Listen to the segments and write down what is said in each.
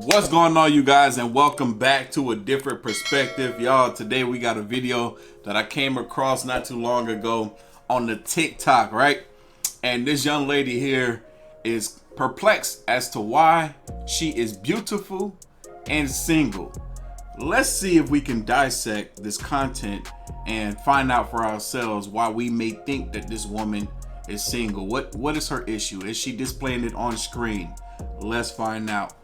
What's going on, you guys, and welcome back to a different perspective. Y'all, today we got a video that I came across not too long ago on the TikTok, right? And this young lady here is perplexed as to why she is beautiful and single. Let's see if we can dissect this content and find out for ourselves why we may think that this woman is single. What is her issue? Is she displaying it on screen? Let's find out.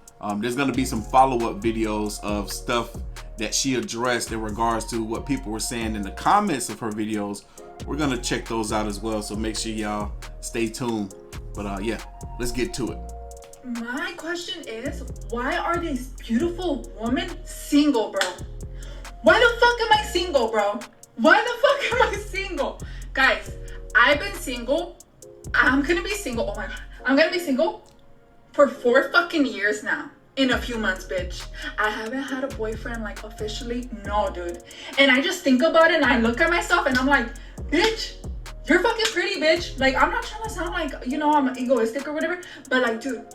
There's going to be some follow-up videos of stuff that she addressed in regards to what people were saying in the comments of her videos. We're going to check those out as well, so make sure y'all stay tuned. But yeah, let's get to it. My question is, why are these beautiful women single, bro? Why the fuck am I single, bro? Why the fuck am I single? Guys, I've been single. I'm gonna be single. Oh my god. I'm gonna be single for 4 fucking years now. In a few months, bitch. I haven't had a boyfriend, like, officially. No, dude. And I just think about it and I look at myself and I'm like, bitch, you're fucking pretty, bitch. Like, I'm not trying to sound like, you know, I'm egoistic or whatever, but like, dude,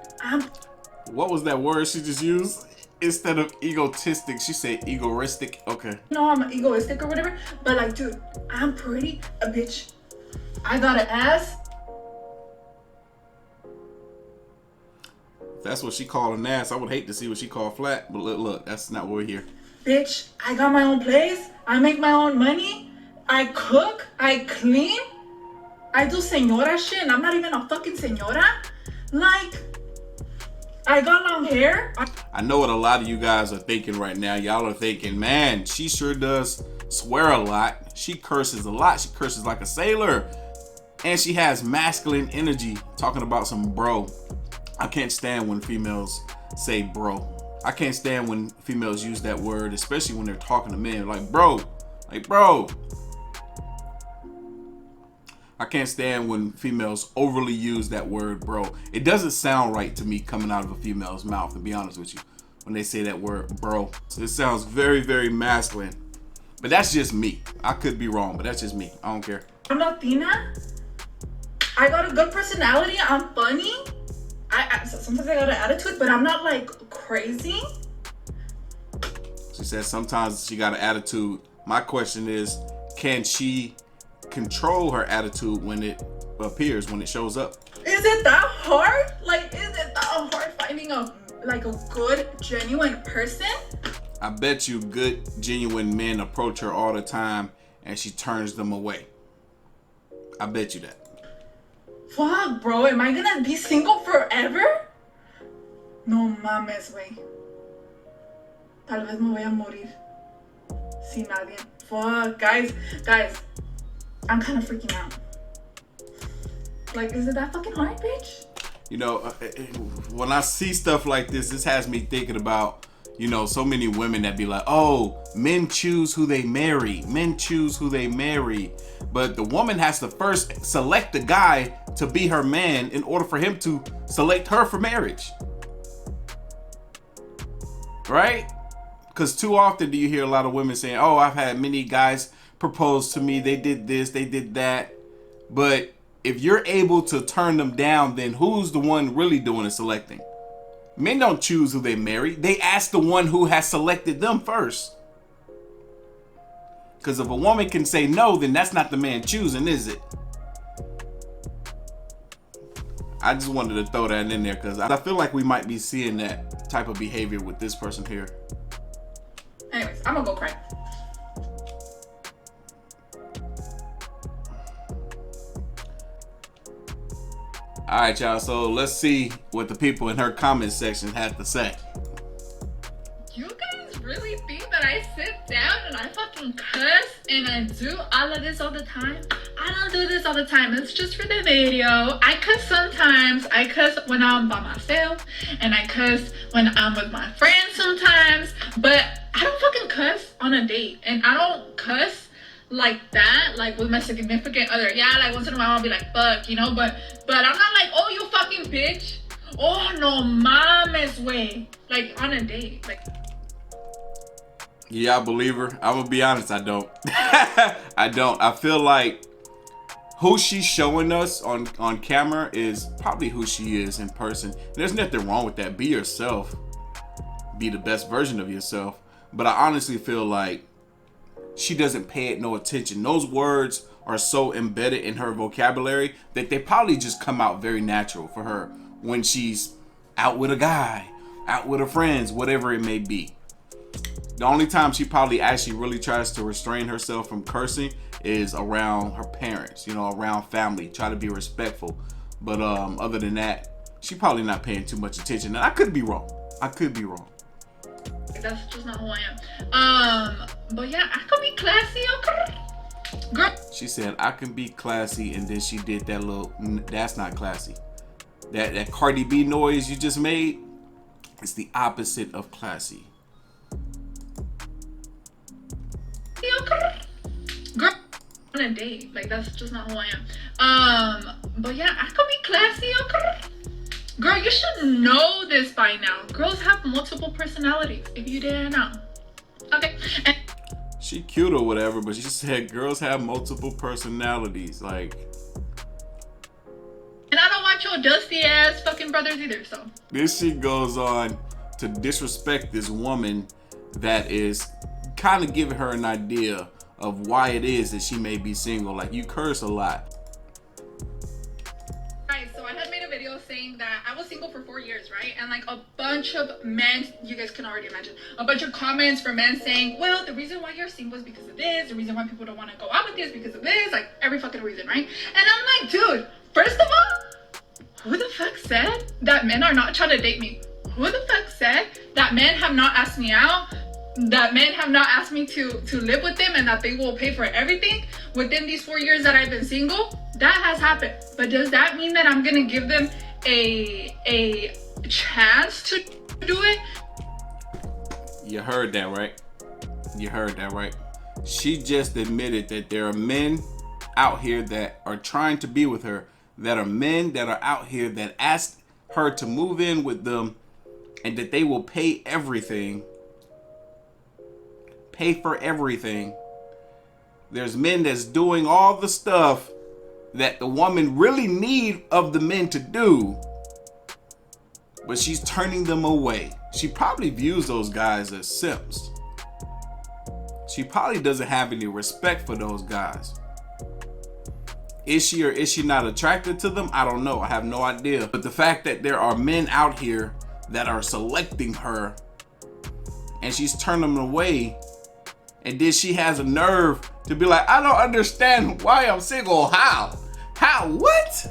What was that word she just used? Instead of egotistic, she said egoistic. Okay. No, I'm egoistic or whatever, but like, dude, I'm pretty, a bitch. I got an ass. If that's what she called an ass, I would hate to see what she called flat, but look, that's not what we're here. Bitch, I got my own place. I make my own money. I cook. I clean. I do señora shit, and I'm not even a fucking señora. Like, I got long hair. I know what a lot of you guys are thinking right now. Y'all are thinking, man, she sure does swear a lot. She curses a lot. She curses like a sailor. And she has masculine energy, talking about some bro. I can't stand when females say bro. I can't stand when females use that word, especially when they're talking to men. Like bro. I can't stand when females overly use that word bro. It doesn't sound right to me coming out of a female's mouth, to be honest with you, when they say that word bro. So it sounds very, very masculine. But that's just me. I could be wrong, but that's just me. I don't care. I'm Latina. I got a good personality. I'm funny. Sometimes I got an attitude, but I'm not like crazy. She says sometimes she got an attitude. My question is, can she control her attitude when it appears, when it shows up? Is it that hard? Like, is it that hard finding a good, genuine person? I bet you good, genuine men approach her all the time and she turns them away. I bet you that. Fuck, bro. Am I gonna be single forever? No mames, güey. Tal vez me voy a morir sin nadie. Fuck, guys. I'm kind of freaking out. Like, is it that fucking hard, bitch? You know, when I see stuff like this has me thinking about, you know, so many women that be like, oh, men choose who they marry. Men choose who they marry. But the woman has to first select the guy to be her man in order for him to select her for marriage. Right? Because too often do you hear a lot of women saying, oh, I've had many guys propose to me. They did this, they did that. But if you're able to turn them down, then who's the one really doing the selecting? Men don't choose who they marry. They ask the one who has selected them first. Because if a woman can say no, then that's not the man choosing, is it? I just wanted to throw that in there because I feel like we might be seeing that type of behavior with this person here. Anyways, I'm gonna go cry. All right, y'all. So let's see what the people in her comment section had to say. You guys really think that I sit down and I fucking cuss and I do all of this all the time? I don't do this all the time. It's just for the video. I cuss sometimes. I cuss when I'm by myself and I cuss when I'm with my friends sometimes. But I don't fucking cuss on a date. And I don't cuss like that, like with my significant other. Yeah, like once in a while I'll be like, fuck, you know, but I'm not like, oh, you fucking bitch. Oh, no mames, way. Like on a date, like. Yeah, I believe her. I'm gonna be honest, I don't. I don't. I feel like who she's showing us on camera is probably who she is in person. There's nothing wrong with that. Be yourself. be the best version of yourself. But I honestly feel like she doesn't pay it no attention. Those words are so embedded in her vocabulary that they probably just come out very natural for her when she's out with a guy, out with her friends, whatever it may be. The only time she probably actually really tries to restrain herself from cursing is around her parents, you know, around family, try to be respectful. But other than that, she probably not paying too much attention. And I could be wrong. I could be wrong. That's just not who I am. But yeah, I could be classy, okay? Girl. She said, I can be classy, and then she did that little, that's not classy. That Cardi B noise you just made, it's the opposite of classy. Girl, on a date, like that's just not who I am. But yeah, I could be classy, okay? Girl, you should know this by now. Girls have multiple personalities, if you didn't know. Okay. And she cute or whatever, but she said girls have multiple personalities. Like, and I don't want your dusty ass fucking brothers either, so. This she goes on to disrespect this woman that is kind of giving her an idea of why it is that she may be single. Like, you curse a lot. So I had made a video saying that I was single for 4 years, right? And like a bunch of men, you guys can already imagine, a bunch of comments from men saying, well, the reason why you're single is because of this, the reason why people don't want to go out with you is because of this, like every fucking reason, right? And I'm like, dude, first of all, who the fuck said that men are not trying to date me? Who the fuck said that men have not asked me out, that men have not asked me to live with them, and that they will pay for everything within these 4 years that I've been single? That has happened. But does that mean that I'm gonna give them a chance to do it? You heard that, right? You heard that, right? She just admitted that there are men out here that are trying to be with her, that are men that are out here that asked her to move in with them, and that they will pay everything. Pay for everything. There's men that's doing all the stuff that the woman really need of the men to do, but she's turning them away. She probably views those guys as simps. She probably doesn't have any respect for those guys. Is she or is she not attracted to them? I don't know. I have no idea. But the fact that there are men out here that are selecting her and she's turning them away, and then she has a nerve to be like, I don't understand why I'm single. How? What?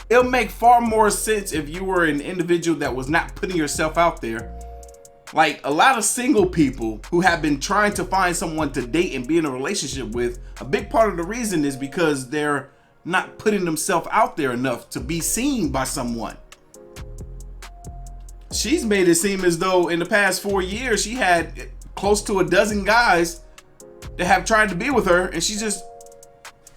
It'll make far more sense if you were an individual that was not putting yourself out there. Like, a lot of single people who have been trying to find someone to date and be in a relationship with, a big part of the reason is because they're not putting themselves out there enough to be seen by someone. She's made it seem as though in the past 4 years she had close to a dozen guys that have tried to be with her, and she's just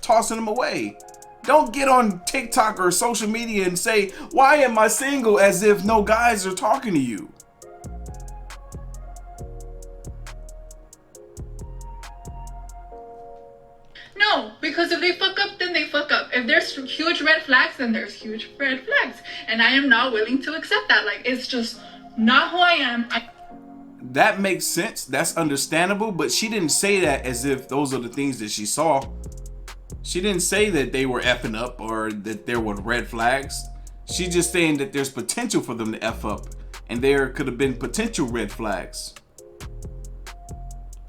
tossing them away. Don't get on TikTok or social media and say, why am I single, as if no guys are talking to you. No, because if they fuck up, then they fuck up. If there's huge red flags, then there's huge red flags. And I am not willing to accept that. Like, it's just not who I am. That makes sense. That's understandable. But she didn't say that as if those are the things that she saw. She didn't say that they were effing up or that there were red flags. She's just saying that there's potential for them to F up. And there could have been potential red flags.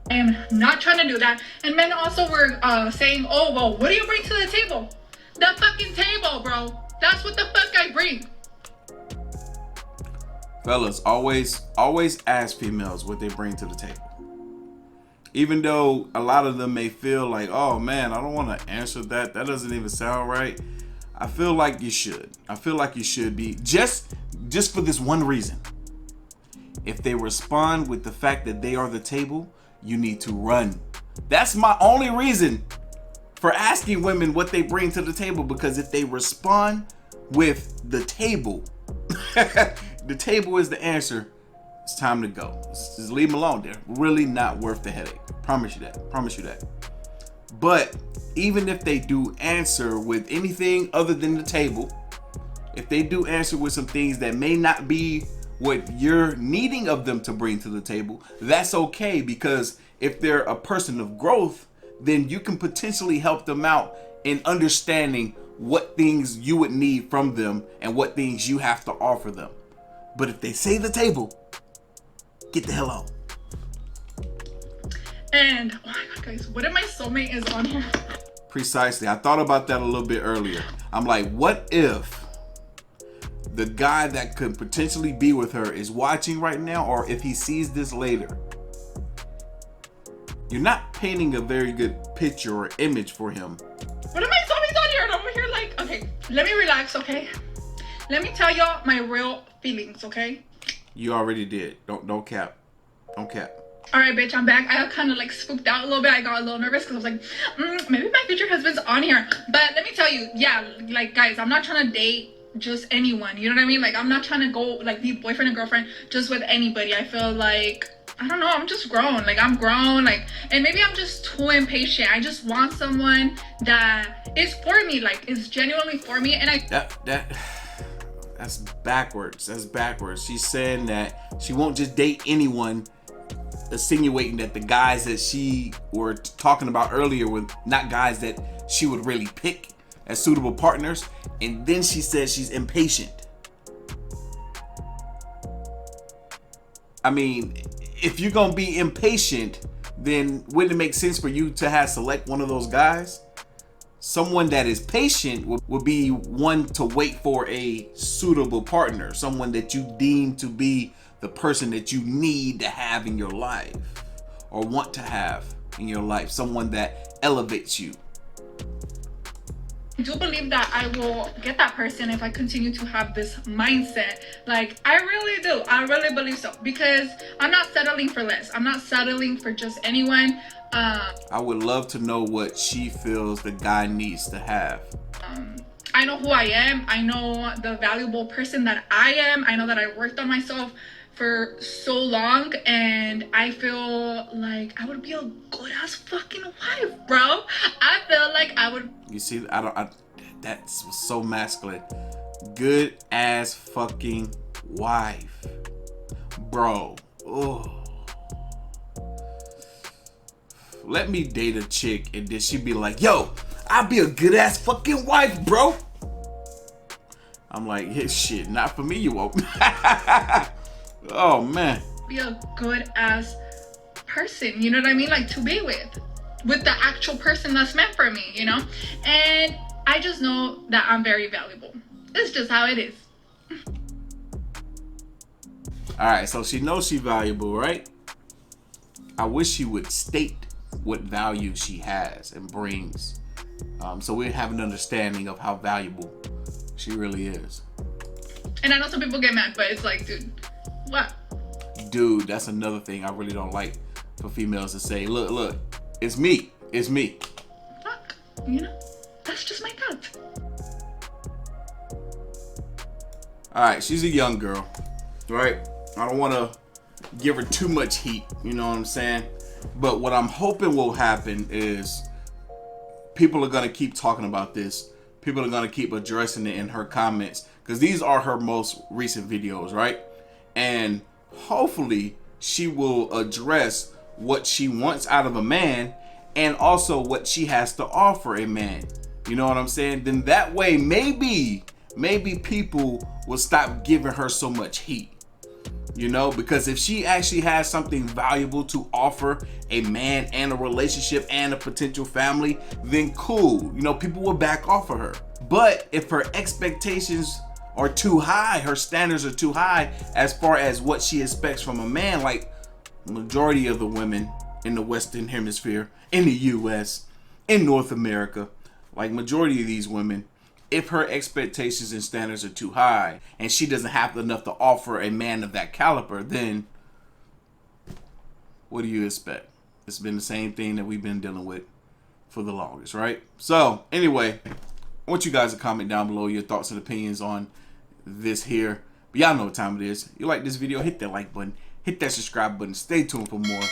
I am not trying to do that. And men also were saying, oh, well, what do you bring to the table? The fucking table, bro. That's what the fuck I bring. Fellas, always ask females what they bring to the table. Even though a lot of them may feel like, oh man, I don't want to answer that. That doesn't even sound right. I feel like you should. I feel like you should be, just for this one reason. If they respond with the fact that they are the table, you need to run. That's my only reason for asking women what they bring to the table, because if they respond with the table, the table is the answer, it's time to go. Just leave them alone. They're really not worth the headache. Promise you that. But even if they do answer with anything other than the table, if they do answer with some things that may not be what you're needing of them to bring to the table, that's okay, because if they're a person of growth, then you can potentially help them out in understanding what things you would need from them and what things you have to offer them. But if they say the table, get the hell out. And oh my god, guys, what if my soulmate is on here? Precisely. I thought about that a little bit earlier. I'm like, what if the guy that could potentially be with her is watching right now, or if he sees this later? You're not painting a very good picture or image for him. What if my soulmate's on here and I'm over here like, okay, let me relax, okay? Let me tell y'all my real feelings, okay? You already did. Don't cap. Don't cap. All right, bitch, I'm back. I got kind of like spooked out a little bit. I got a little nervous because I was like, maybe my future husband's on here. But let me tell you, yeah, like, guys, I'm not trying to date just anyone. You know what I mean? Like, I'm not trying to go, like, be boyfriend and girlfriend just with anybody. I feel like, I don't know, I'm just grown. Like, I'm grown. Like, and maybe I'm just too impatient. I just want someone that is for me, like, is genuinely for me. And that's backwards. That's backwards. She's saying that she won't just date anyone, insinuating that the guys that she were talking about earlier were not guys that she would really pick as suitable partners. And then she says she's impatient. I mean, if you're gonna be impatient, then wouldn't it make sense for you to have select one of those guys? Someone that is patient would be one to wait for a suitable partner, someone that you deem to be the person that you need to have in your life or want to have in your life, someone that elevates you. I do believe that I will get that person if I continue to have this mindset. Like, I really do. I really believe so, because I'm not settling for less. I'm not settling for just anyone. I would love to know what she feels the guy needs to have. I know who I am. I know the valuable person that I am. I know that I worked on myself for so long, and I feel like I would be a good ass fucking wife, bro. I feel like I would. You see, that's so masculine. Good ass fucking wife, bro. Oh, let me date a chick and then she be like, yo, I'll be a good ass fucking wife, bro. I'm like, yeah, shit, not for me, you won't. Oh man, be a good ass person, you know what I mean? Like, to be with the actual person that's meant for me, you know? And I just know that I'm very valuable. It's just how it is. All right, so she knows she's valuable, right? I wish she would state what value she has and brings, so we have an understanding of how valuable she really is. And I know some people get mad, but it's like, dude, what? Dude, that's another thing I really don't like for females to say. Look, it's me. Fuck, you know? That's just my thought. All right, she's a young girl, right? I don't want to give her too much heat, you know what I'm saying? But what I'm hoping will happen is people are going to keep talking about this. People are going to keep addressing it in her comments, because these are her most recent videos, right? And hopefully she will address what she wants out of a man and also what she has to offer a man. You know what I'm saying? Then that way, maybe people will stop giving her so much heat. You know, because if she actually has something valuable to offer a man and a relationship and a potential family, then cool. You know, people will back off of her. But if her expectations are too high, her standards are too high as far as what she expects from a man, like majority of the women in the Western Hemisphere, in the US, in North America, like majority of these women, if her expectations and standards are too high and she doesn't have enough to offer a man of that caliber, then what do you expect? It's been the same thing that we've been dealing with for the longest, right? So anyway, I want you guys to comment down below your thoughts and opinions on this here. But y'all know what time it is. You like this video, hit that like button, hit that subscribe button, stay tuned for more.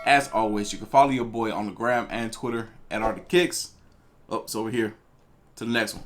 As always, you can follow your boy on the gram and Twitter at Artofkickz. Oh, it's over here. To the next one.